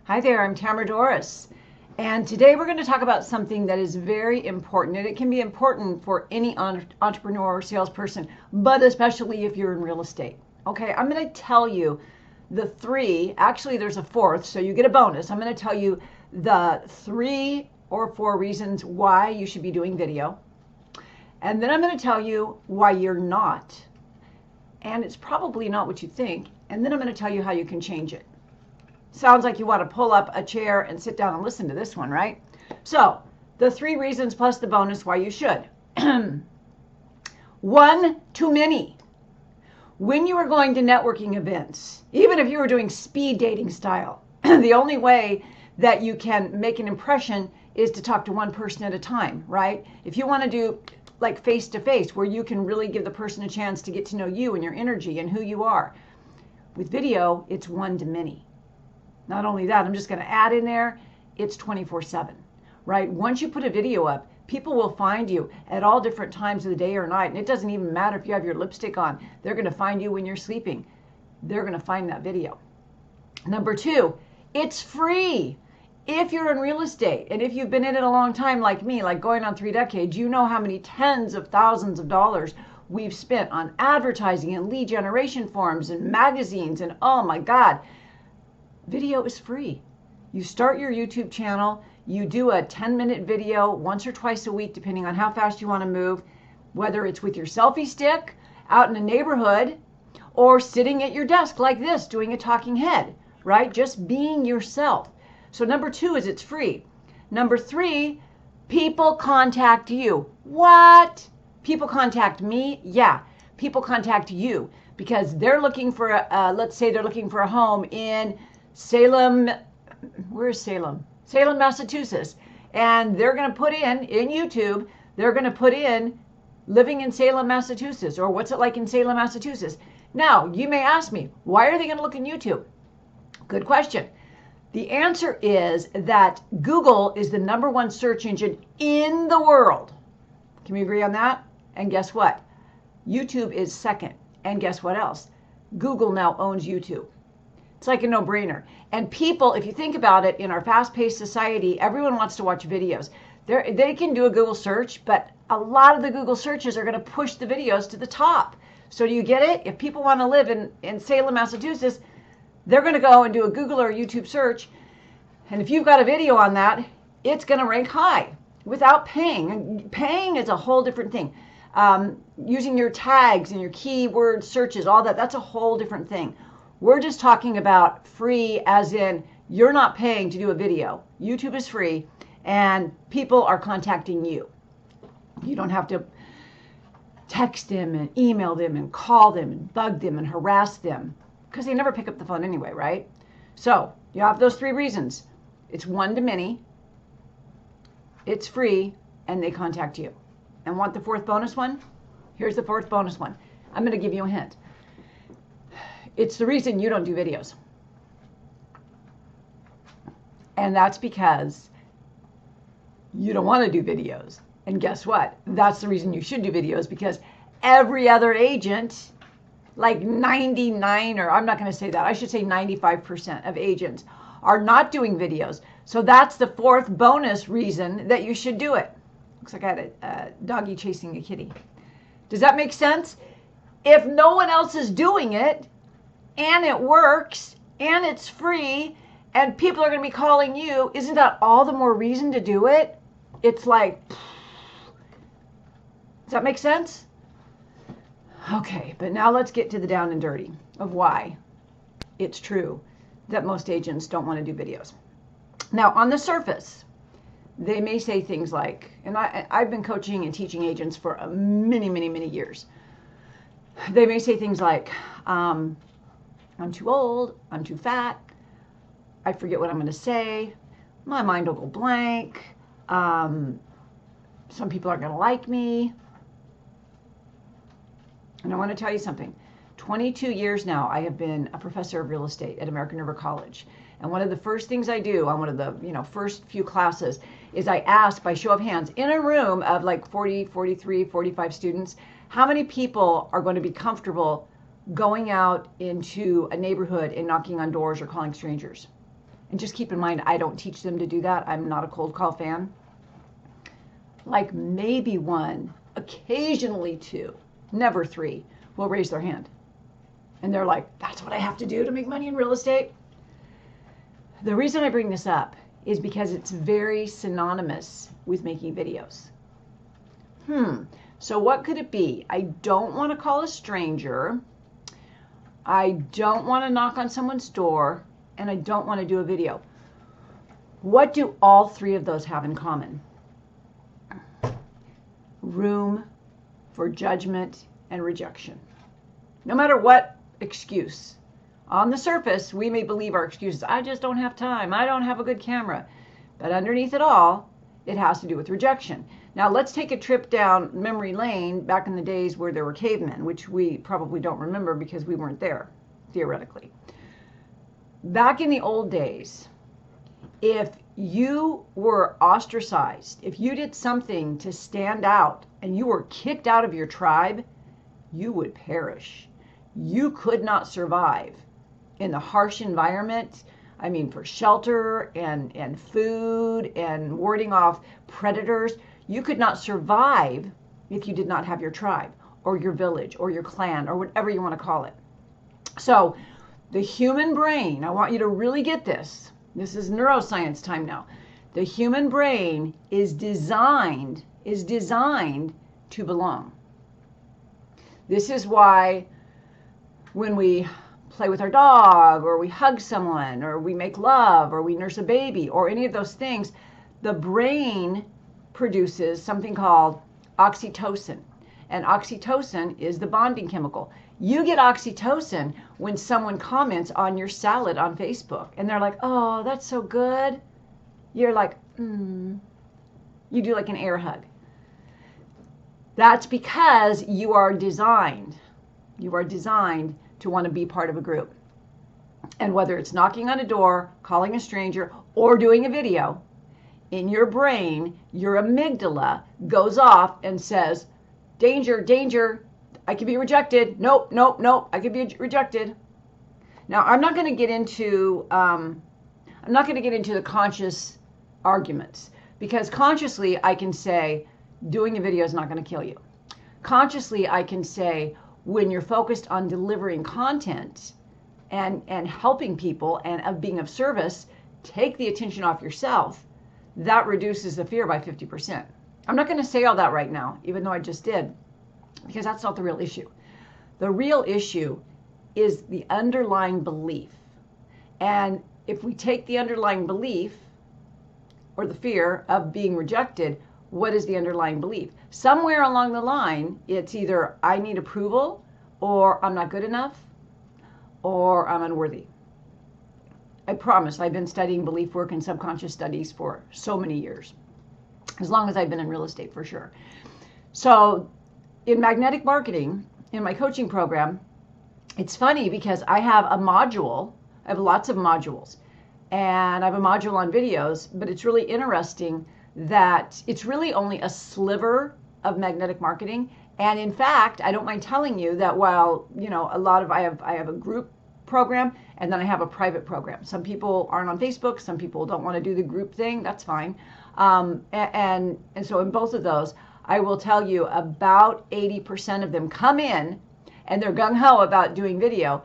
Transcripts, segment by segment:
Hi there, I'm Tamara Dorris, and today we're going to talk about something that is very important, and it can be important for any entrepreneur or salesperson, but especially if you're in real estate. Okay, I'm going to tell you the three, actually there's a fourth, so you get a bonus. I'm going to tell you the 3 or 4 reasons why you should be doing video, and then I'm going to tell you why you're not, and it's probably not what you think, and then I'm going to tell you how you can change it. Sounds like you want to pull up a chair and sit down and listen to this one, right? So, the 3 reasons plus the bonus why you should. 1, too many. When you are going to networking events, even if you were doing speed dating style, the only way that you can make an impression is to talk to one person at a time, right? If you want to do like face-to-face, where you can really give the person a chance to get to know you and your energy and who you are. With video, it's 1 to many. Not only that, I'm just going to add in there, it's 24/7, right? Once you put a video up, people will find you at all different times of the day or night. And it doesn't even matter if you have your lipstick on. They're going to find you when you're sleeping. They're going to find that video. Number 2, it's free. If you're in real estate, and if you've been in it a long time like me, like going on 3 decades, you know how many tens of thousands of dollars we've spent on advertising and lead generation forms and magazines. And oh my God, video is free. You start your YouTube channel, you do a 10-minute video once or twice a week, depending on how fast you want to move, whether it's with your selfie stick out in a neighborhood or sitting at your desk like this doing a talking head, right? Just being yourself. So number 2 is it's free. Number 3, people contact you. What? People contact me? Yeah, people contact you because they're looking for let's say they're looking for a home in Salem, where's Salem? Salem, Massachusetts. And they're going to put in YouTube, they're going to put in living in Salem, Massachusetts, or what's it like in Salem, Massachusetts. Now, you may ask me, why are they going to look in YouTube? Good question. The answer is that Google is the #1 search engine in the world. Can we agree on that? And guess what? YouTube is second. And guess what else? Google now owns YouTube. It's like a no-brainer. And people, if you think about it, in our fast-paced society, everyone wants to watch videos. They can do a Google search, but a lot of the Google searches are going to push the videos to the top. So do you get it? If people want to live in Salem, Massachusetts, they're going to go and do a Google or YouTube search. And if you've got a video on that, it's going to rank high without paying. And paying is a whole different thing. Using your tags and your keyword searches, all that, that's a whole different thing. We're just talking about free as in you're not paying to do a video. YouTube is free and people are contacting you. You don't have to text them and email them and call them and bug them and harass them because they never pick up the phone anyway, right? So you have those 3 reasons. It's 1 to many, it's free, and they contact you. And want the 4th bonus one? Here's the 4th bonus one. I'm going to give you a hint. It's the reason you don't do videos. And that's because you don't want to do videos. And guess what? That's the reason you should do videos, because every other agent, like 99, or I'm not going to say that, I should say 95% of agents are not doing videos. So that's the 4th bonus reason that you should do it. Looks like I had a doggy chasing a kitty. Does that make sense? If no one else is doing it, and it works, and it's free, and people are going to be calling you, isn't that all the more reason to do it? It's like, does that make sense? Okay, but now let's get to the down and dirty of why it's true that most agents don't want to do videos. Now, on the surface, they may say things like, and I've been coaching and teaching agents for many, many, many years. They may say things like, I'm too old, I'm too fat, I forget what I'm going to say, my mind will go blank, some people aren't going to like me. And I want to tell you something. 22 years now, I have been a professor of real estate at American River College. And one of the first things I do on one of the first few classes is I ask by show of hands in a room of like 40, 43, 45 students, how many people are going to be comfortable going out into a neighborhood and knocking on doors or calling strangers? and just keep in mind, I don't teach them to do that. I'm not a cold call fan. Like maybe one, occasionally two, never three, will raise their hand. And they're like, that's what I have to do to make money in real estate? The reason I bring this up is because it's very synonymous with making videos. So what could it be? I don't want to call a stranger. I don't want to knock on someone's door, and I don't want to do a video. What do all three of those have in common? Room for judgment and rejection. No matter what excuse. On the surface, we may believe our excuses. I just don't have time. I don't have a good camera. But underneath it all, it has to do with rejection. Now let's take a trip down memory lane back in the days where there were cavemen, which we probably don't remember because we weren't there, theoretically. Back in the old days, if you were ostracized, if you did something to stand out and you were kicked out of your tribe, you would perish. You could not survive in the harsh environment. I mean, for shelter and food and warding off predators. You could not survive if you did not have your tribe or your village or your clan or whatever you want to call it. So the human brain, I want you to really get this. This is neuroscience time now. The human brain is designed to belong. This is why when we play with our dog, or we hug someone, or we make love, or we nurse a baby, or any of those things, the brain produces something called oxytocin. And oxytocin is the bonding chemical. You get oxytocin when someone comments on your salad on Facebook, and they're like, oh, that's so good. You're like, You do like an air hug. That's because you are designed to want to be part of a group. And whether it's knocking on a door, calling a stranger, or doing a video, in your brain, your amygdala goes off and says, danger, danger, I could be rejected. Nope, nope, nope, I could be rejected. Now, I'm not going to get into the conscious arguments, because consciously I can say doing a video is not going to kill you. Consciously I can say when you're focused on delivering content and helping people and of being of service, take the attention off yourself. That reduces the fear by 50%. I'm not going to say all that right now, even though I just did, because that's not the real issue. The real issue is the underlying belief. And if we take the underlying belief or the fear of being rejected, what is the underlying belief? Somewhere along the line, it's either I need approval, or I'm not good enough, or I'm unworthy. I promise I've been studying belief work and subconscious studies for so many years, as long as I've been in real estate, for sure. So in magnetic marketing, in my coaching program, it's funny because I have a module. I have lots of modules, and I have a module on videos, but it's really interesting that it's really only a sliver of magnetic marketing. And in fact, I don't mind telling you that while, I have a group program, and then I have a private program. Some people aren't on Facebook. Some people don't want to do the group thing. That's fine. And so in both of those, I will tell you about 80% of them come in and they're gung-ho about doing video,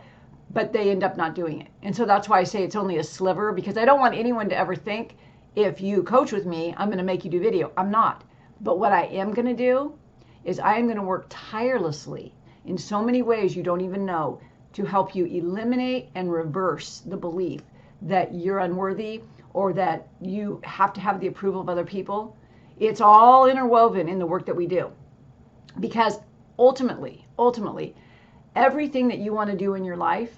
but they end up not doing it. And so that's why I say it's only a sliver, because I don't want anyone to ever think if you coach with me, I'm going to make you do video. I'm not. But what I am going to do is I am going to work tirelessly in so many ways you don't even know to help you eliminate and reverse the belief that you're unworthy or that you have to have the approval of other people. It's all interwoven in the work that we do. Because ultimately, everything that you want to do in your life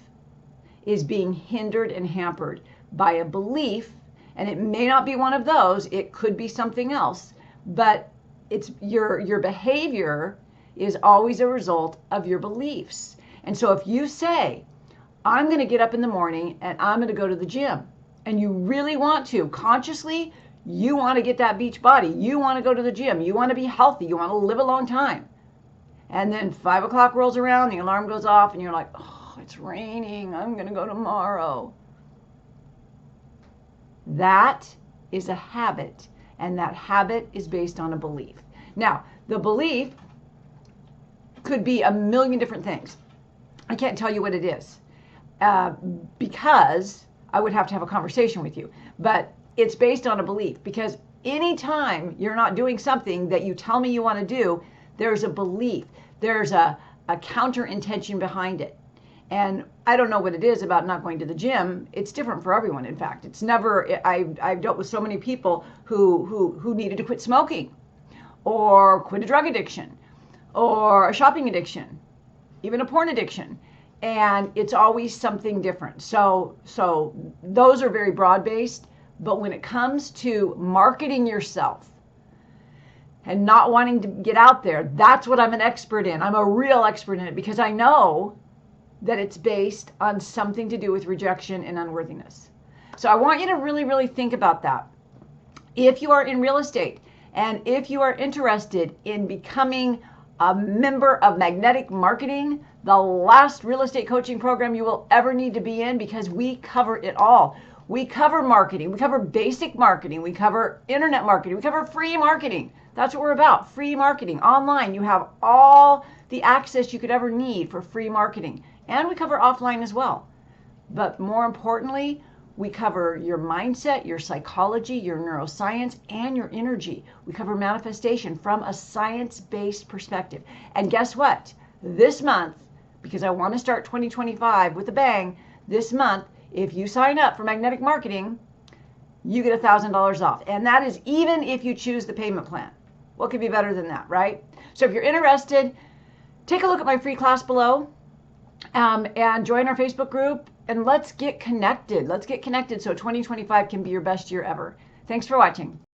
is being hindered and hampered by a belief. And it may not be one of those, it could be something else, but it's your behavior is always a result of your beliefs. And so if you say, I'm going to get up in the morning and I'm going to go to the gym, and you really want to, consciously, you want to get that beach body, you want to go to the gym, you want to be healthy, you want to live a long time. And then 5 o'clock rolls around, the alarm goes off, and you're like, oh, it's raining, I'm going to go tomorrow. That is a habit, and that habit is based on a belief. Now, the belief could be a million different things. I can't tell you what it is because I would have to have a conversation with you. But it's based on a belief, because anytime you're not doing something that you tell me you want to do, there's a belief. There's a counter intention behind it. And I don't know what it is about not going to the gym. It's different for everyone. In fact, it's never, I've dealt with so many people who needed to quit smoking or quit a drug addiction or a shopping addiction, even a porn addiction. And it's always something different. So those are very broad-based. But when it comes to marketing yourself and not wanting to get out there, that's what I'm an expert in. I'm a real expert in it, because I know that it's based on something to do with rejection and unworthiness. So I want you to really, really think about that. If you are in real estate and if you are interested in becoming a member of Magnetic Marketing, the last real estate coaching program you will ever need to be in, because we cover it all. We cover marketing. We cover basic marketing. We cover internet marketing. We cover free marketing. That's what we're about. Free marketing. Online, you have all the access you could ever need for free marketing. And we cover offline as well. But more importantly, we cover your mindset, your psychology, your neuroscience, and your energy. We cover manifestation from a science-based perspective. And guess what? This month, because I want to start 2025 with a bang, this month, if you sign up for Magnetic Marketing, you get $1,000 off. And that is even if you choose the payment plan. What could be better than that, right? So if you're interested, take a look at my free class below and join our Facebook group, and let's get connected. Let's get connected so 2025 can be your best year ever. Thanks for watching.